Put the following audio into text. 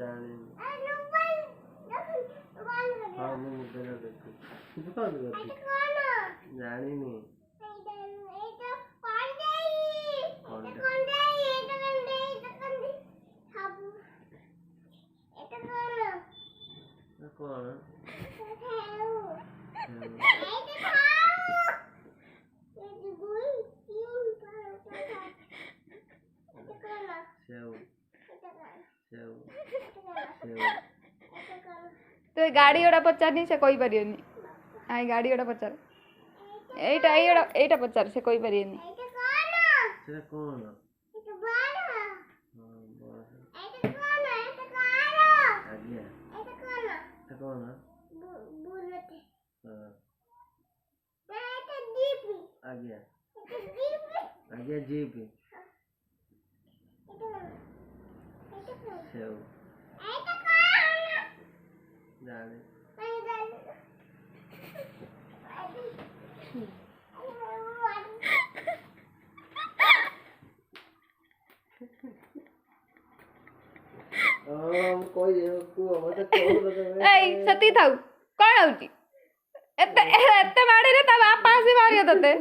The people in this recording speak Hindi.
जाने हाँ मैं मुद्दा ना देखो तू बता दे जानी नहीं कौन सेव सेव सेव तो गाड़ी ओडा पचारनी से कोई परियोनी आई गाड़ी ओडा पचार एटा एटा पचार से कोई परियोनी सेटा कौन आज्ञा सेटा कौन आज्ञा आज्ञा जीप सेव जाने कोई को मत कोन ए सती थाउ कोण होची एते मारे रे ता बापा से मारियो तते